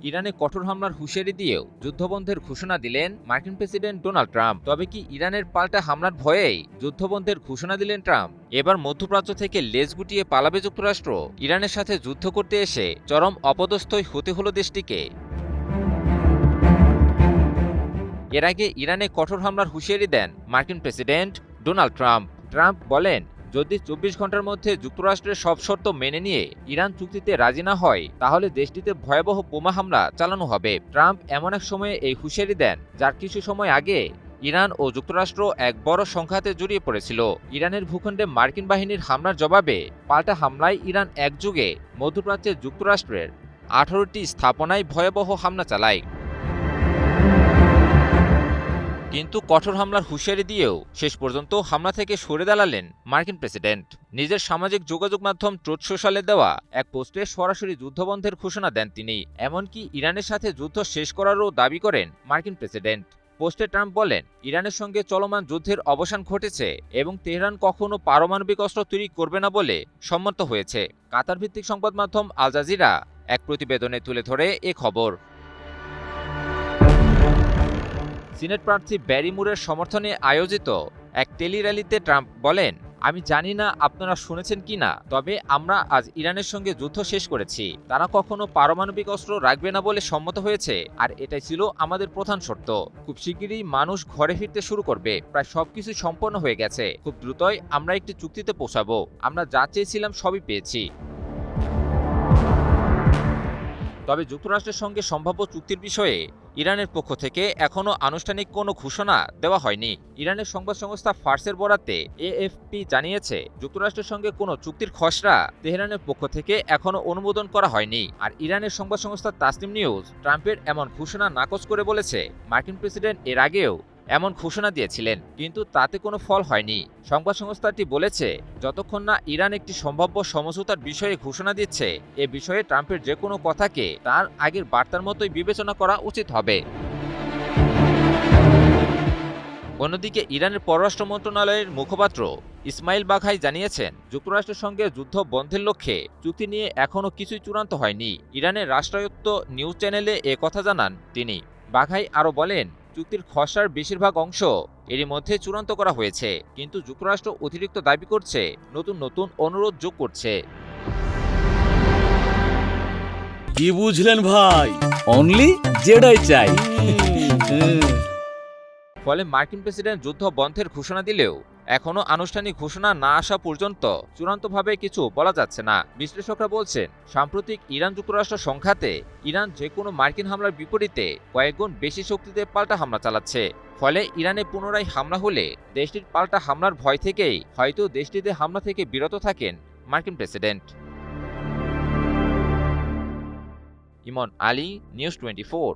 ইরানে কঠোর হামলার হুঁশিয়ারি দিয়েও যুদ্ধবন্ধের ঘোষণা দিলেন মার্কিন প্রেসিডেন্ট ডোনাল্ড ট্রাম্প। তবে কি ইরানের পাল্টা হামলার ভয়েই যুদ্ধবন্ধের ঘোষণা দিলেন ট্রাম্প? এবার মধ্যপ্রাচ্য থেকে লেজ গুটিয়ে পালাবে যুক্তরাষ্ট্র? ইরানের সাথে যুদ্ধ করতে এসে চরম অপদস্থই হতে হলো দেশটিকে। এর আগে ইরানে কঠোর হামলার হুঁশিয়ারি দেন মার্কিন প্রেসিডেন্ট ডোনাল্ড ট্রাম্প। ট্রাম্প বলেন, যদি 24 ঘন্টার মধ্যে যুক্তরাষ্ট্রের সব শর্ত মেনে নিয়ে ইরান চুক্তিতে রাজি না হয় তাহলে দেশটিতে ভয়াবহ বোমা হামলা চালানো হবে। ট্রাম্প এমন এক সময়ে এই হুঁশিয়ারি দেন যার কিছু সময় আগে ইরান ও যুক্তরাষ্ট্র এক বড় সংঘাতে জড়িয়ে পড়েছিল। ইরানের ভূখণ্ডে মার্কিন বাহিনীর হামলার জবাবে পাল্টা হামলায় ইরান একযোগে মধ্যপ্রাচ্যে যুক্তরাষ্ট্রের 18টি স্থাপনায় ভয়াবহ হামলা চালায়। কিন্তু কঠোর হামলার হুঁশিয়ারি দিয়েও শেষ পর্যন্ত হামলা থেকে সরে দাঁড়ালেন মার্কিন প্রেসিডেন্ট। নিজের সামাজিক যোগাযোগ মাধ্যম ট্রুথ সোশ্যালে দেওয়া এক পোস্টে সরাসরি যুদ্ধবন্ধের ঘোষণা দেন তিনি। এমনকি ইরানের সাথে যুদ্ধ শেষ করারও দাবি করেন মার্কিন প্রেসিডেন্ট। পোস্টে ট্রাম্প বলেন, ইরানের সঙ্গে চলমান যুদ্ধের অবসান ঘটেছে এবং তেহরান কখনো পারমাণবিক অস্ত্র তৈরি করবে না বলে সম্মত হয়েছে। কাতার ভিত্তিক সংবাদ মাধ্যম আল জাজিরা এক প্রতিবেদনে তুলে ধরে এ খবর। সিনেট প্রার্থী ব্যারি মুরের সমর্থনে আয়োজিত এক টেলি র্যালিতে ট্রাম্প বলেন, আমি জানি না আপনারা শুনেছেন কিনা, তবে আমরা আজ ইরানের সঙ্গে যুদ্ধ শেষ করেছি। তারা কখনো পারমাণবিক অস্ত্র রাখবে না বলে সম্মত হয়েছে, আর এটাই ছিল আমাদের প্রধান শর্ত। খুব শিগগিরই মানুষ ঘরে ফিরতে শুরু করবে। প্রায় সবকিছু সম্পন্ন হয়ে গেছে। খুব দ্রুতই আমরা একটি চুক্তিতে পৌঁছাবো। আমরা যা চেয়েছিলাম সবই পেয়েছি। তবে যুক্তরাষ্ট্রের সঙ্গে সম্ভাব্য চুক্তির বিষয়ে ইরানের পক্ষ থেকে এখনও আনুষ্ঠানিক কোনো ঘোষণা দেওয়া হয়নি। ইরানের সংবাদ সংস্থা ফার্সের বরাতে এএফপি জানিয়েছে, যুক্তরাষ্ট্রের সঙ্গে কোনো চুক্তির খসড়া তেহরানের পক্ষ থেকে এখনও অনুমোদন করা হয়নি। আর ইরানের সংবাদ সংস্থা তাসনিম নিউজ ট্রাম্পের এমন ঘোষণা নাকচ করে বলেছে, মার্কিন প্রেসিডেন্ট এর আগেও এমন ঘোষণা দিয়েছিলেন, কিন্তু তাতে কোনো ফল হয়নি। সংবাদ সংস্থাটি বলেছে, যতক্ষণ না ইরান একটি সম্ভাব্য সমঝোতার বিষয়ে ঘোষণা দিচ্ছে, এ বিষয়ে ট্রাম্পের যে কোনো কথাকে তার আগের বার্তার মতোই বিবেচনা করা উচিত হবে। অন্যদিকে ইরানের পররাষ্ট্র মন্ত্রণালয়ের মুখপাত্র ইসমাইল বাঘাই জানিয়েছেন, যুক্তরাষ্ট্রের সঙ্গে যুদ্ধ বন্ধের লক্ষ্যে চুক্তি নিয়ে এখনও কিছুই চূড়ান্ত হয়নি। ইরানের রাষ্ট্রায়ত্ত নিউজ চ্যানেলে এ কথা জানান তিনি। বাঘাই আরও বলেন, চুক্তির খসড়ার বেশিরভাগ অংশ এরই মধ্যে চূড়ান্ত করা হয়েছে, কিন্তু যুক্তরাষ্ট্র অতিরিক্ত দাবি করছে, নতুন নতুন অনুরোধ যোগ করছে। কি বুঝলেন ভাই? অনলি জেডাই চাই। ফলে মার্কিন প্রেসিডেন্ট যুদ্ধ বন্ধের ঘোষণা দিলেও এখনও আনুষ্ঠানিক ঘোষণা না আসা পর্যন্ত চূড়ান্তভাবে কিছু বলা যাচ্ছে না। বিশ্লেষকরা বলছেন, সাম্প্রতিক ইরান যুক্তরাষ্ট্র সংঘাতে ইরান যে কোনো মার্কিন হামলার বিপরীতে কয়েকগুণ বেশি শক্তিতে পাল্টা হামলা চালাচ্ছে। ফলে ইরানে পুনরায় হামলা হলে দেশটির পাল্টা হামলার ভয় থেকেই হয়তো দেশটিতে হামলা থেকে বিরত থাকেন মার্কিন প্রেসিডেন্ট। ইমন আলী, নিউজ 24।